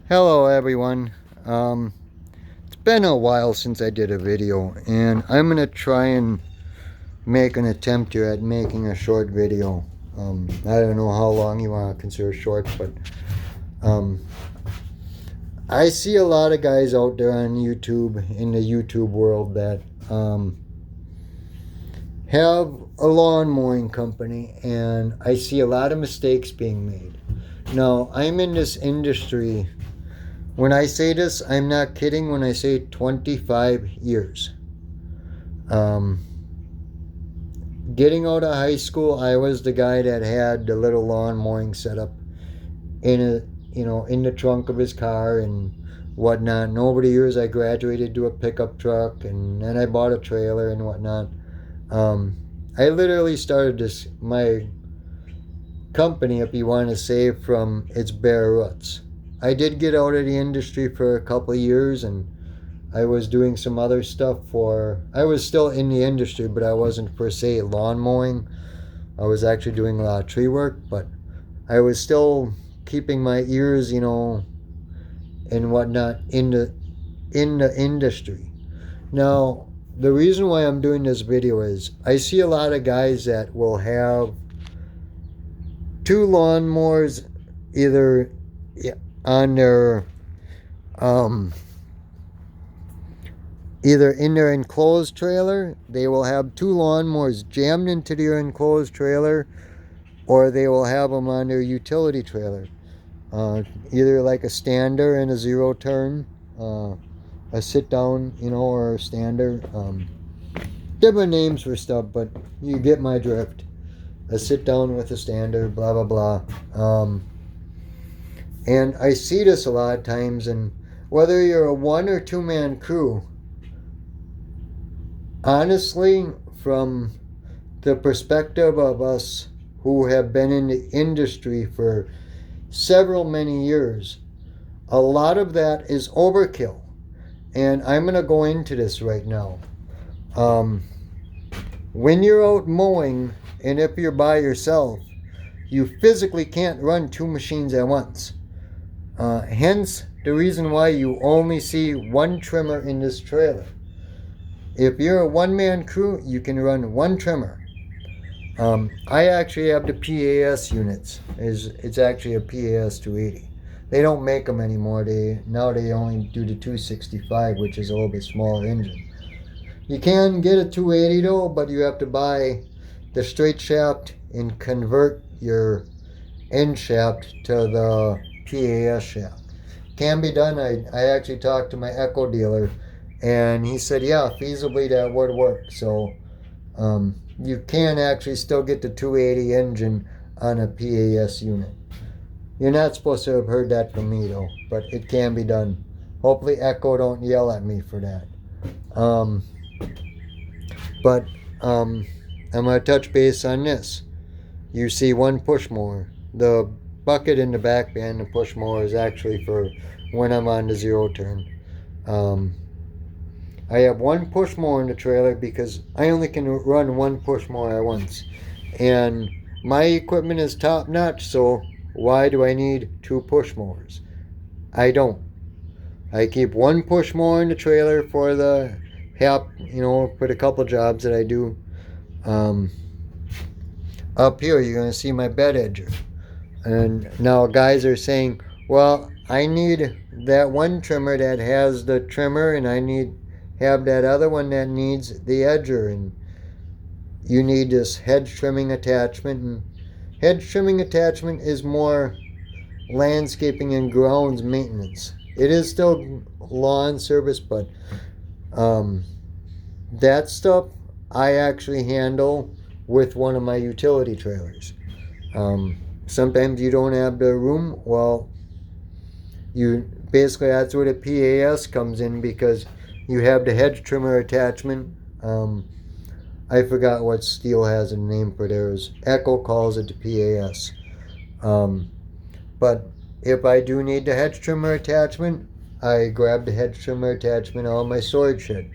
Hello everyone. It's been a while since I did a video, and I'm gonna try and make an attempt here at making a short video. I don't know how long you want to consider short, but um, I see a lot of guys out there on YouTube, in the YouTube world, that have a lawn mowing company, and I see a lot of mistakes being made. Now, I'm in this industry. When I say this, I'm not kidding when I say 25 years. Um, Getting out of high school, I was the guy that had the little lawn mowing setup in in the trunk of his car and whatnot. And over the years, I graduated to a pickup truck, and then I bought a trailer and whatnot. I literally started my company, if you want to say, from its bare roots. I did get out of the industry for a couple of years, and I was doing some other stuff I was still in the industry, but I wasn't per se lawn mowing. I was actually doing a lot of tree work, but I was still keeping my ears, and whatnot in the industry. Now, the reason why I'm doing this video is I see a lot of guys that will have two lawnmowers either on their um, either in their enclosed trailer. They will have two lawnmowers jammed into their enclosed trailer, or they will have them on their utility trailer. Either like a stander and a zero turn, a sit down, or a stander. Different names for stuff, but you get my drift. A sit down with a stander, blah blah blah. And I see this a lot of times, and whether you're a one or two man crew, honestly, from the perspective of us who have been in the industry for several many years, a lot of that is overkill. And I'm going to go into this right now. When you're out mowing, and if you're by yourself, you physically can't run two machines at once. Hence, the reason why you only see one trimmer in this trailer. If you're a one-man crew, you can run one trimmer. I actually have the PAS units. It's actually a PAS 280. They don't make them anymore. Now they only do the 265, which is a little bit smaller engine. You can get a 280 though, but you have to buy the straight shaft and convert your end shaft to the PAS shaft. Can be done. I actually talked to my Echo dealer, and he said, yeah, feasibly that would work. So you can actually still get the 280 engine on a PAS unit. You're not supposed to have heard that from me though, but it can be done. Hopefully Echo don't yell at me for that. But I'm going to touch base on this. You see one push mower. The bucket in the back band, the push mower, is actually for when I'm on the zero turn. I have one push mower in the trailer because I only can run one push mower at once. And my equipment is top notch, so why do I need two push mowers? I don't. I keep one push mower in the trailer for the help, for the couple jobs that I do. Up here, you're going to see my bed edger. And now guys are saying, well, I need that one trimmer that has the trimmer, and I need have that other one that needs the edger, and you need this hedge trimming attachment. And hedge trimming attachment is more landscaping and grounds maintenance. It is still lawn service, but that stuff I actually handle with one of my utility trailers. Sometimes you don't have the room. Well, that's where the PAS comes in, because you have the hedge trimmer attachment. I forgot what Steel has a name for theirs. Echo calls it the PAS. But if I do need the hedge trimmer attachment, I grab the hedge trimmer attachment out of my storage shed.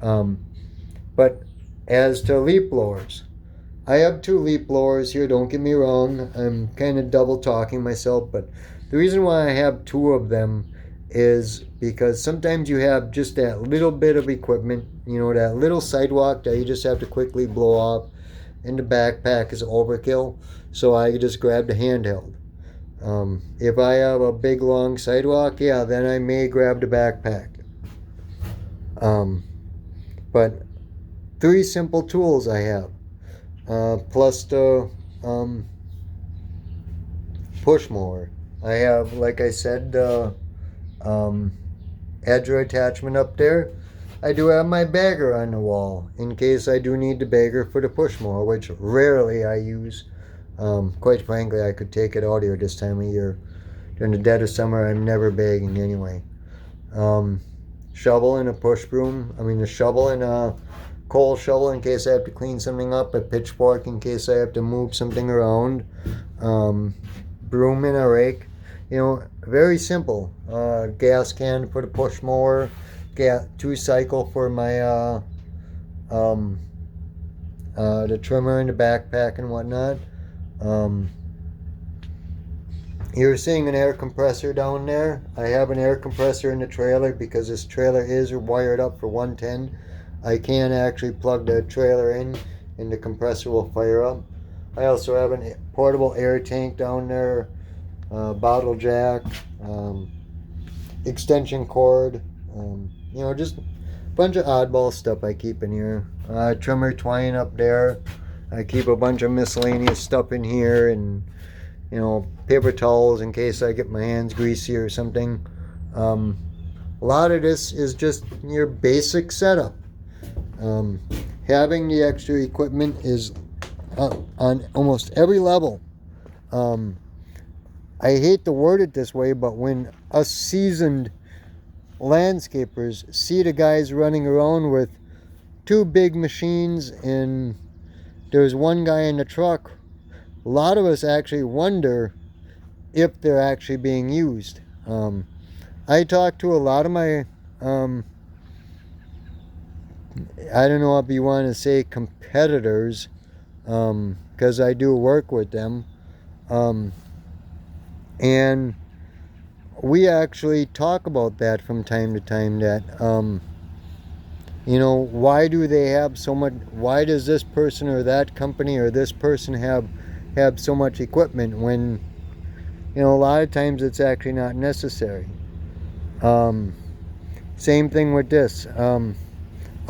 But as to leaf blowers, I have two leaf blowers here. Don't get me wrong. I'm kind of double talking myself, but The reason why I have two of them is because sometimes you have just that little bit of equipment, that little sidewalk that you just have to quickly blow off, and the backpack is overkill, so I just grab the handheld. If I have a big long sidewalk, yeah, then I may grab the backpack. But three simple tools I have, plus the push mower. I have, like I said, the edger attachment up there. I do have my bagger on the wall in case I do need the bagger for the push mower, which rarely I use. Quite frankly, I could take it out here this time of year. During the dead of summer, I'm never bagging anyway. Shovel and a push broom. A shovel and a coal shovel in case I have to clean something up. A pitchfork in case I have to move something around. Broom and a rake. Very simple. Gas can for the push mower. 2-cycle for my the trimmer and the backpack and whatnot. You're seeing an air compressor down there. I have an air compressor in the trailer because this trailer is wired up for 110. I can actually plug the trailer in and the compressor will fire up. I also have a portable air tank down there, bottle jack, extension cord, just a bunch of oddball stuff I keep in here. Trimmer twine up there. I keep a bunch of miscellaneous stuff in here, and paper towels in case I get my hands greasy or something. A lot of this is just your basic setup. Having the extra equipment is on almost every level. I hate to word it this way, but when us seasoned landscapers see the guys running around with two big machines and there's one guy in the truck, a lot of us actually wonder if they're actually being used. I talk to a lot of my, I don't know if you want to say competitors, because I do work with them. And we actually talk about that from time to time, that, why do they have so much, why does this person or that company or this person have so much equipment when, a lot of times it's actually not necessary. Same thing with this.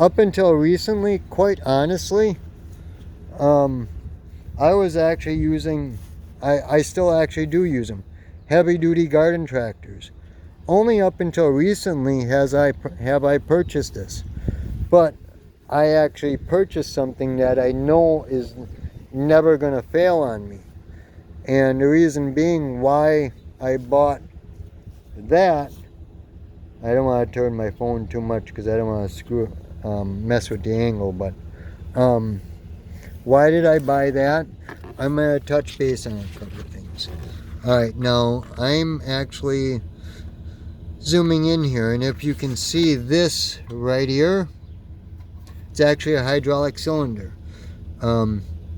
Up until recently, quite honestly, I was actually using, I still actually do use them, heavy duty garden tractors. Only up until recently have I purchased this. But I actually purchased something that I know is never going to fail on me. And the reason being why I bought that, I don't want to turn my phone too much because I don't want to mess with the angle, but why did I buy that? I'm going to touch base on a couple of things. Alright, now I'm actually zooming in here, and if you can see this right here, it's actually a hydraulic cylinder.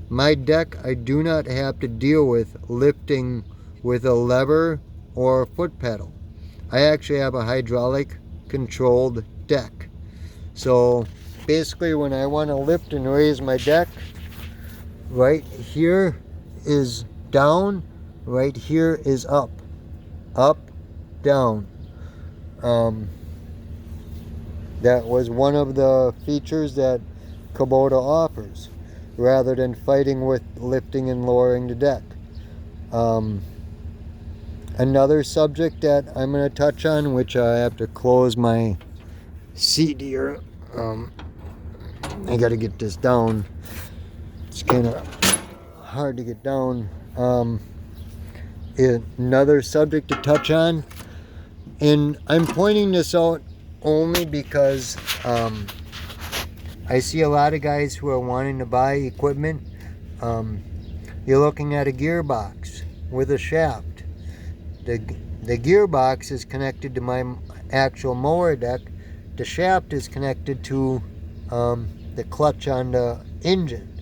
My deck, I do not have to deal with lifting with a lever or a foot pedal. I actually have a hydraulic controlled deck. So basically when I want to lift and raise my deck, right here is down, right here is up, up, down. That was one of the features that Kubota offers, rather than fighting with lifting and lowering the deck. Another subject that I'm going to touch on, which I have to close my seat here. I got to get this down. It's kind of hard to get down. Another subject to touch on, and I'm pointing this out only because I see a lot of guys who are wanting to buy equipment. You're looking at a gearbox with a shaft. The gearbox is connected to my actual mower deck. The shaft is connected to the clutch on the engine.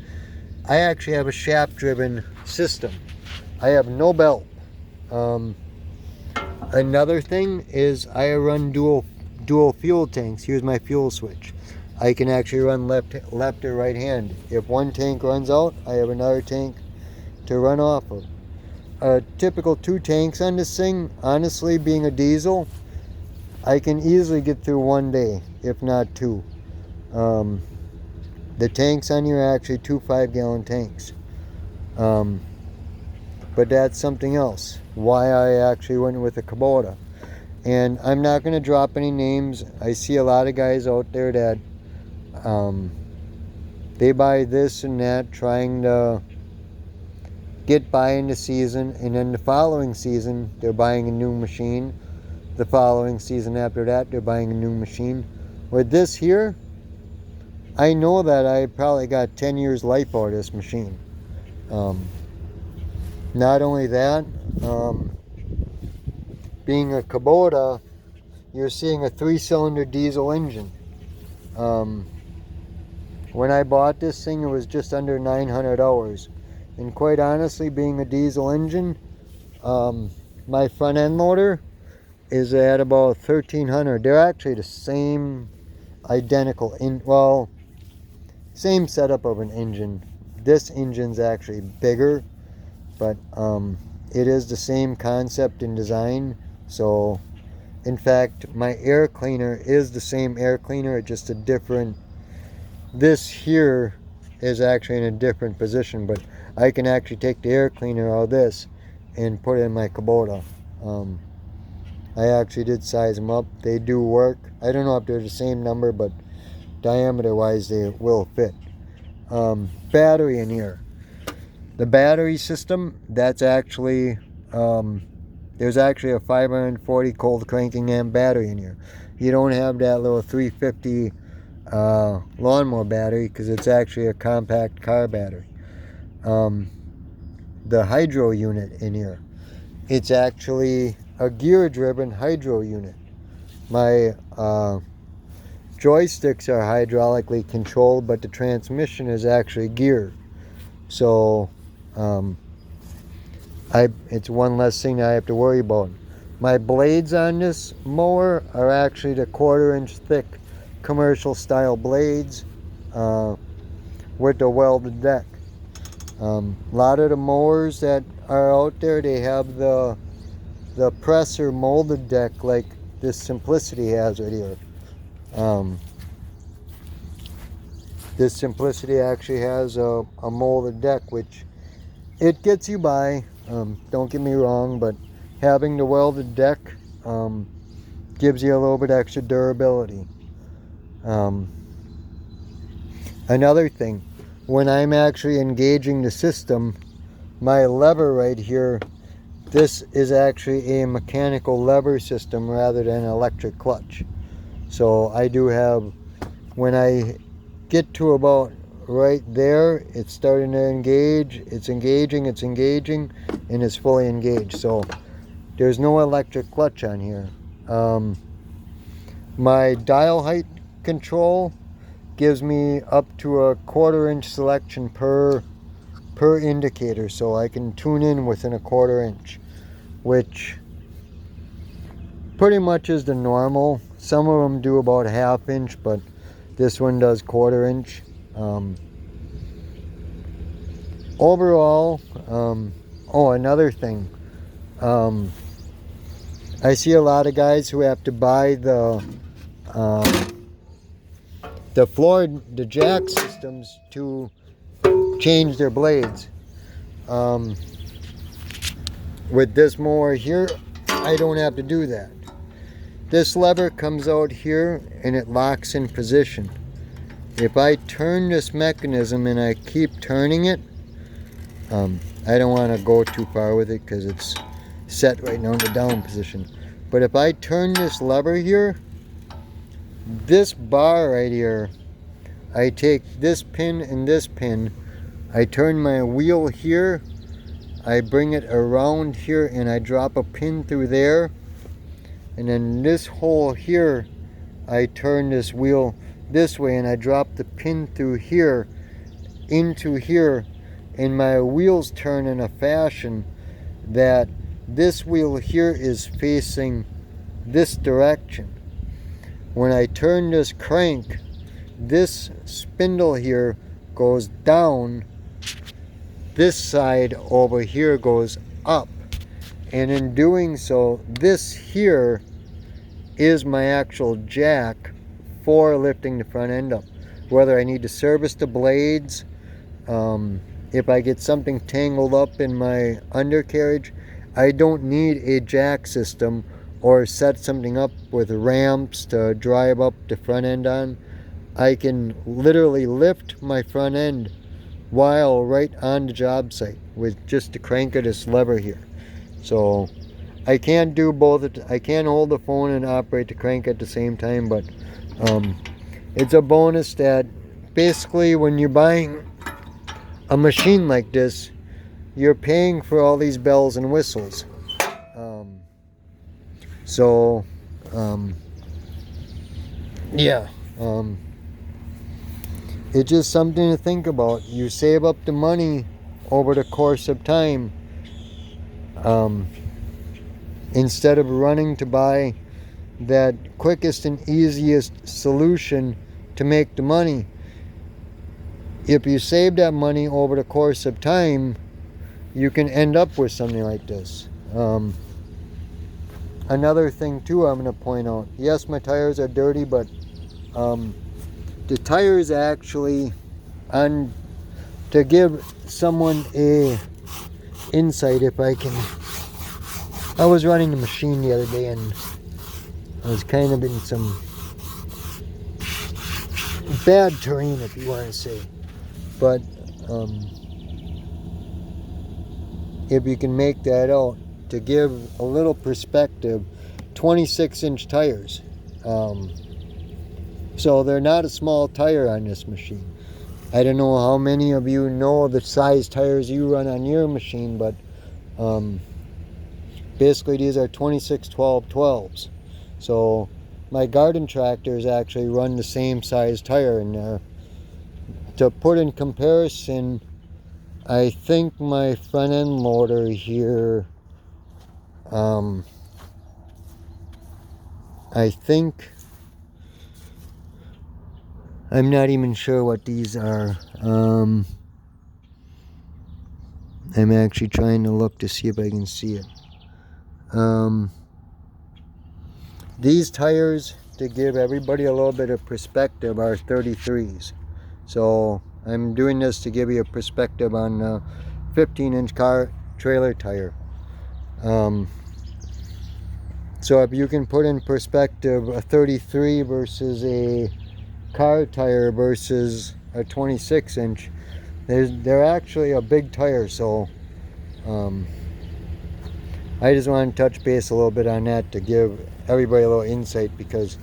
I actually have a shaft driven system. I have no belt. Another thing is I run dual fuel tanks. Here's my fuel switch. I can actually run left or right hand. If one tank runs out, I have another tank to run off of. A typical 2 tanks on this thing, honestly, being a diesel, I can easily get through one day, if not 2. The tanks on here are actually 2 5-gallon tanks. But that's something else. Why I actually went with a Kubota. And I'm not going to drop any names. I see a lot of guys out there that they buy this and that trying to get by in the season, and then the following season they're buying a new machine. The following season after that they're buying a new machine. With this here, I know that I probably got 10 years life out of this machine. Not only that, being a Kubota, you're seeing a 3-cylinder diesel engine. When I bought this thing, it was just under $900. And quite honestly, being a diesel engine, my front end loader is at about $1,300. They're actually the same identical, same setup of an engine. This engine's actually bigger, but it is the same concept and design. So in fact, my air cleaner is the same air cleaner, it's just a different, this here is actually in a different position, but I can actually take the air cleaner out of this and put it in my Kubota. I actually did size them up. They do work. I don't know if they're the same number, but diameter wise they will fit. Battery in here. The battery system, that's actually, there's actually a 540 cold cranking amp battery in here. You don't have that little 350 lawnmower battery because it's actually a compact car battery. The hydro unit in here, it's actually a gear driven hydro unit. My joysticks are hydraulically controlled, but the transmission is actually geared. So it's one less thing I have to worry about. My blades on this mower are actually the 1/4-inch thick commercial style blades with the welded deck. A lot of the mowers that are out there, they have the presser molded deck like this Simplicity has right here. This Simplicity actually has a molded deck, which it gets you by, don't get me wrong, but having the welded deck gives you a little bit extra durability. Another thing, when I'm actually engaging the system, my lever right here, this is actually a mechanical lever system rather than an electric clutch. So I do have, when I get to about right there, it's starting to engage, it's engaging, and it's fully engaged. So there's no electric clutch on here. My dial height control gives me up to a 1/4-inch selection per indicator, so I can tune in within a 1/4-inch, which pretty much is the normal. Some of them do about 1/2 inch, but this one does 1/4-inch. Overall, another thing, I see a lot of guys who have to buy the jack systems to change their blades. With this mower here, I don't have to do that. This lever comes out here and it locks in position. If I turn this mechanism and I keep turning it, I don't want to go too far with it because it's set right now in the down position. But if I turn this lever here, this bar right here, I take this pin and this pin, I turn my wheel here, I bring it around here and I drop a pin through there, and then this hole here, I turn this wheel this way and I drop the pin through here into here, and my wheels turn in a fashion that this wheel here is facing this direction. When I turn this crank, this spindle here goes down, this side over here goes up, and in doing so, this here is my actual jack for lifting the front end up. Whether I need to service the blades, if I get something tangled up in my undercarriage, I don't need a jack system or set something up with ramps to drive up the front end on. I can literally lift my front end while right on the job site with just the crank of this lever here. So I can't do both. I can't hold the phone and operate the crank at the same time, but it's a bonus that basically when you're buying a machine like this, you're paying for all these bells and whistles. Yeah. It's just something to think about. You save up the money over the course of time, instead of running to buy that quickest and easiest solution to make the money. If you save that money over the course of time, you can end up with something like this. Another thing too I'm going to point out, yes, my tires are dirty, but the tires actually, to give someone a insight, if I can, I was running the machine the other day and I was kind of in some bad terrain, if you want to say, but if you can make that out, to give a little perspective, 26-inch tires. So they're not a small tire on this machine. I don't know how many of you know the size tires you run on your machine, but basically these are 26-12-12s. So my garden tractors actually run the same size tire in there. To put in comparison, I think my front end loader here, I think, I'm not even sure what these are. I'm actually trying to look to see if I can see it. These tires, to give everybody a little bit of perspective, are 33s. So I'm doing this to give you a perspective on a 15-inch car trailer tire. So if you can put in perspective a 33 versus a car tire versus a 26-inch, they're actually a big tire. So I just want to touch base a little bit on that to give everybody a little insight, because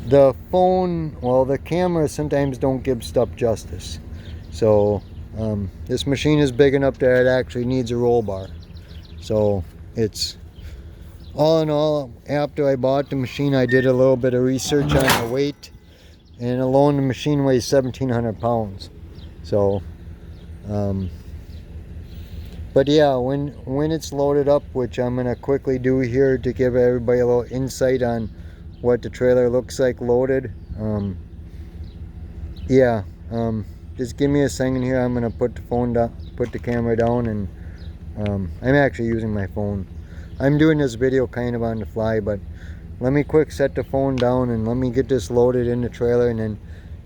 the phone, well, the camera sometimes don't give stuff justice. So this machine is big enough that it actually needs a roll bar. So it's, all in all, after I bought the machine, I did a little bit of research on the weight, and alone the machine weighs 1,700 pounds. So but yeah, when it's loaded up, which I'm going to quickly do here to give everybody a little insight on what the trailer looks like loaded. Just give me a second here. I'm going to put the phone down, put the camera down, and I'm actually using my phone. I'm doing this video kind of on the fly, but let me quick set the phone down and let me get this loaded in the trailer, and then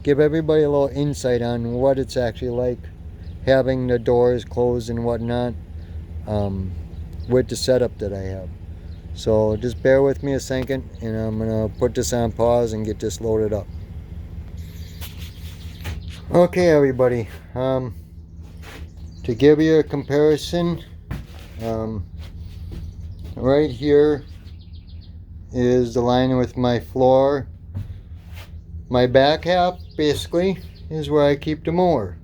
give everybody a little insight on what it's actually like having the doors closed and whatnot, with the setup that I have. So just bear with me a second, and I'm gonna put this on pause and get this loaded up. Okay, everybody, to give you a comparison, right here is the line with my floor. My back half basically is where I keep the mower.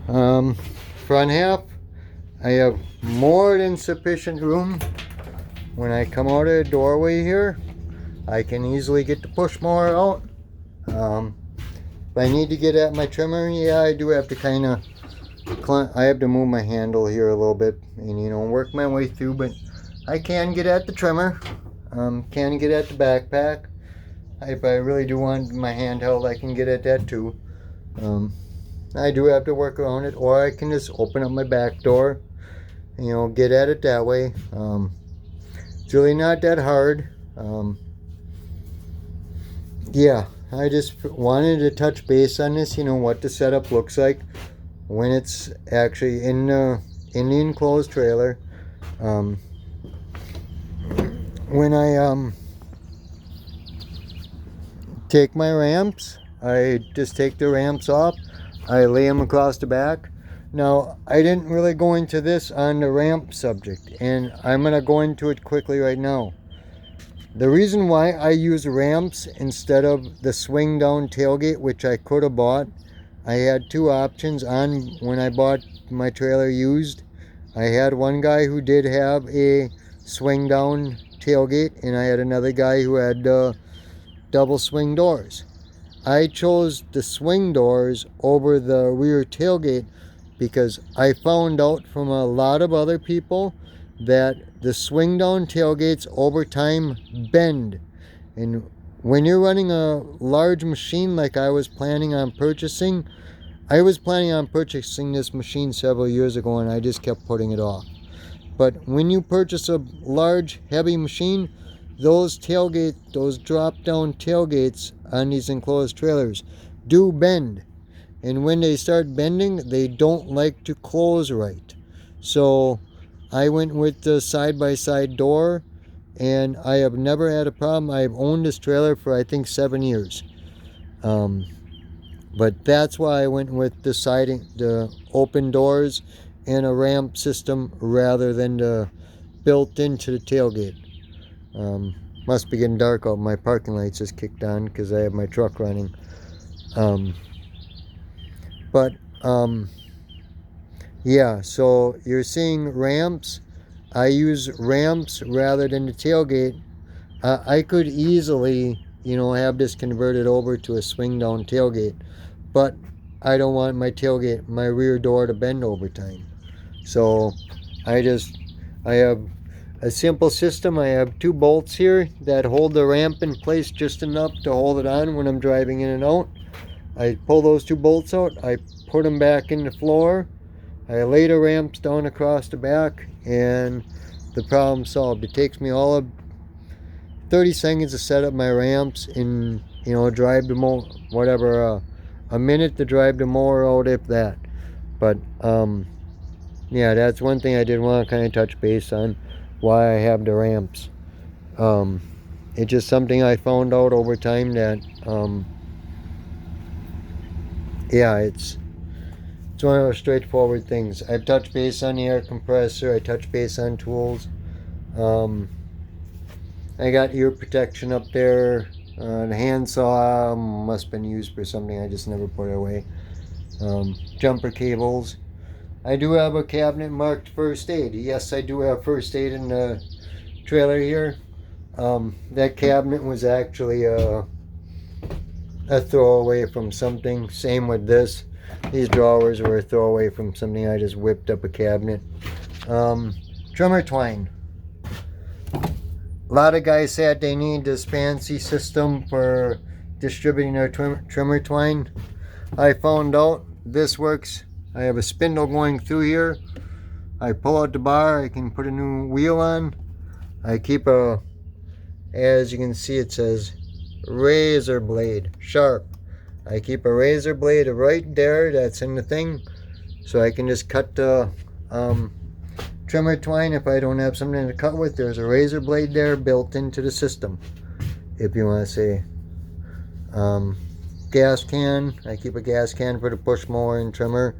Front half, I have more than sufficient room. When I come out of the doorway here, I can easily get the push mower out. If I need to get at my trimmer, yeah, I do have to kind of I have to move my handle here a little bit and work my way through, but I can get at the trimmer. Can get at the backpack. If I really do want my handheld, I can get at that too. I do have to work around it, or I can just open up my back door, get at it that way. It's really not that hard. Yeah, I just wanted to touch base on this, what the setup looks like when it's actually in the enclosed trailer. When I take my ramps, I just take the ramps off. I lay them across the back. Now, I didn't really go into this on the ramp subject, and I'm going to go into it quickly right now. The reason why I use ramps instead of the swing down tailgate, which I could have bought, I had two options on when I bought my trailer used. I had one guy who did have a swing down tailgate, and I had another guy who had double swing doors. I chose the swing doors over the rear tailgate because I found out from a lot of other people that the swing down tailgates over time bend. And when you're running a large machine like I was planning on purchasing, I was planning on purchasing this machine several years ago and I just kept putting it off. But when you purchase a large heavy machine, those drop down tailgates on these enclosed trailers do bend. And when they start bending, they don't like to close right. So I went with the side-by-side door, and I have never had a problem. I've owned this trailer for I think 7 years. But that's why I went with the open doors and a ramp system rather than the built into the tailgate. Must be getting dark out. My parking lights just kicked on because I have my truck running. Yeah, so you're seeing ramps. I use ramps rather than the tailgate. I could easily, have this converted over to a swing down tailgate, but I don't want my rear door to bend over time. So I have a simple system. I have two bolts here that hold the ramp in place just enough to hold it on when I'm driving in and out. I pull those two bolts out, I put them back in the floor, I lay the ramps down across the back, and the problem solved. It takes me all of 30 seconds to set up my ramps and drive the mower, whatever, a minute to drive the mower out, if that. But yeah, that's one thing I did want to kind of touch base on, why I have the ramps. It's just something I found out over time that yeah, it's one of those straightforward things. I've touched base on the air compressor. I touched base on tools. I got ear protection up there. The handsaw must have been used for something. I just never put it away. Jumper cables. I do have a cabinet marked first aid. Yes, I do have first aid in the trailer here. That cabinet was actually a throwaway from something. Same with this. These drawers were a throwaway from something. I just whipped up a cabinet. Trimmer twine. A lot of guys said they need this fancy system for distributing their trimmer twine. I found out this works. I have a spindle going through here. I pull out the bar. I can put a new wheel on. I keep as you can see, it says razor blade sharp. I keep a razor blade right there that's in the thing, so I can just cut the trimmer twine. If I don't have something to cut with, there's a razor blade there built into the system, if you want to say. Gas can. I keep a gas can for the push mower and trimmer.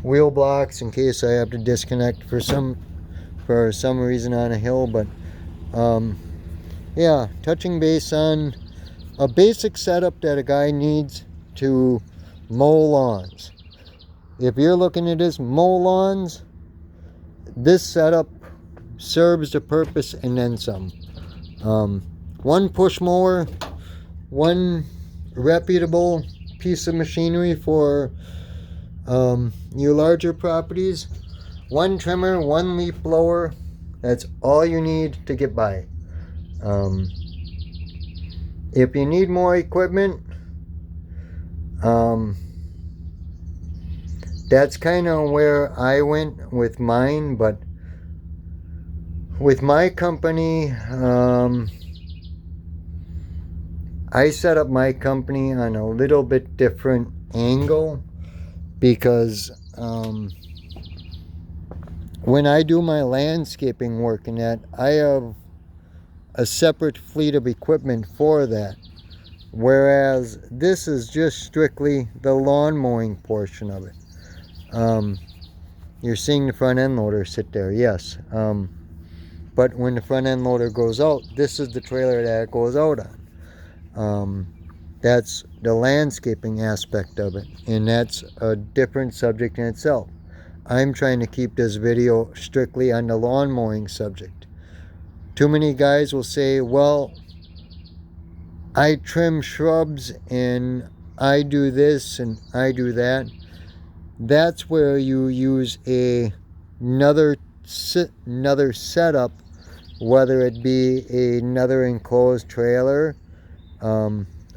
Wheel blocks in case I have to disconnect for some reason on a hill. But yeah, touching base on a basic setup that a guy needs to mow lawns. If you're looking at this, mow lawns, this setup serves the purpose and then some. One push mower, one reputable piece of machinery for Your larger properties, one trimmer, one leaf blower, that's all you need to get by. If you need more equipment, that's kind of where I went with mine, but with my company, I set up my company on a little bit different angle because when I do my landscaping work and that, I have a separate fleet of equipment for that. Whereas this is just strictly the lawn mowing portion of it. You're seeing the front end loader sit there, yes. But when the front end loader goes out, this is the trailer that it goes out on. That's the landscaping aspect of it, and that's a different subject in itself. I'm trying to keep this video strictly on the lawn mowing subject. Too many guys will say, well, I trim shrubs and I do this and I do that. That's where you use another setup, whether it be another enclosed trailer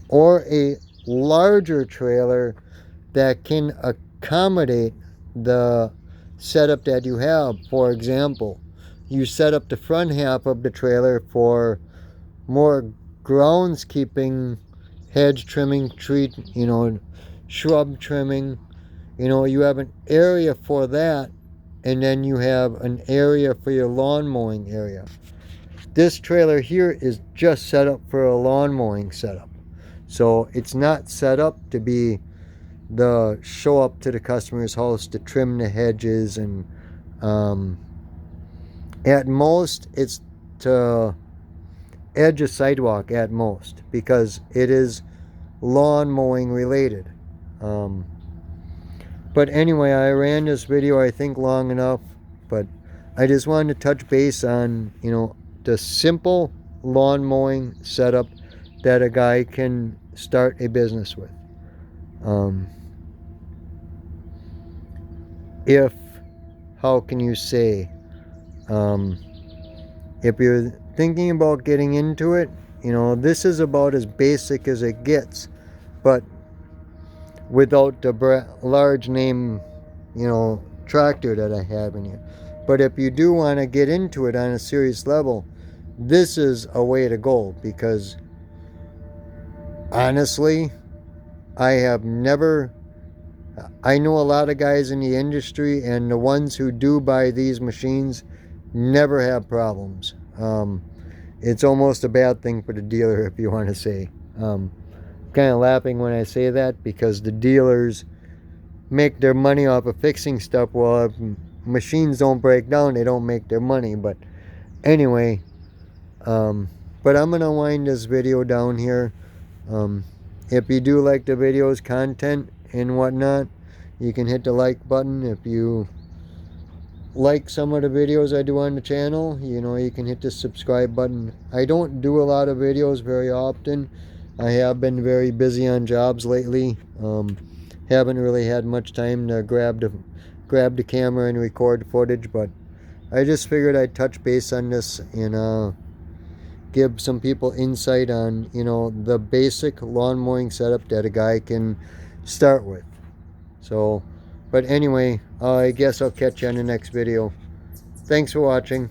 or a larger trailer that can accommodate the setup that you have. For example, you set up the front half of the trailer for more groundskeeping, hedge trimming, tree, shrub trimming. You have an area for that, and then you have an area for your lawn mowing area. This trailer here is just set up for a lawn mowing setup. So it's not set up to be the show up to the customer's house to trim the hedges, and at most it's to edge a sidewalk at most, because it is lawn mowing related. But anyway, I ran this video I think long enough, but I just wanted to touch base on the simple lawn mowing setup that a guy can start a business with. How can you say, if you're thinking about getting into it, this is about as basic as it gets, but without the large name, tractor that I have in here. But if you do want to get into it on a serious level, this is a way to go, because honestly, I know a lot of guys in the industry, and the ones who do buy these machines never have problems. It's almost a bad thing for the dealer, if you want to say. Kind of laughing when I say that, because the dealers make their money off of fixing stuff. Well, if machines don't break down, they don't make their money. But anyway, but I'm gonna wind this video down here. If you do like the video's content and whatnot, you can hit the like button. If you like some of the videos I do on the channel, you can hit the subscribe button. I don't do a lot of videos very often. I have been very busy on jobs lately. Haven't really had much time to grab the camera and record footage, but I just figured I'd touch base on this and give some people insight on the basic lawn mowing setup that a guy can start with. So, but anyway, I guess I'll catch you on the next video. Thanks for watching.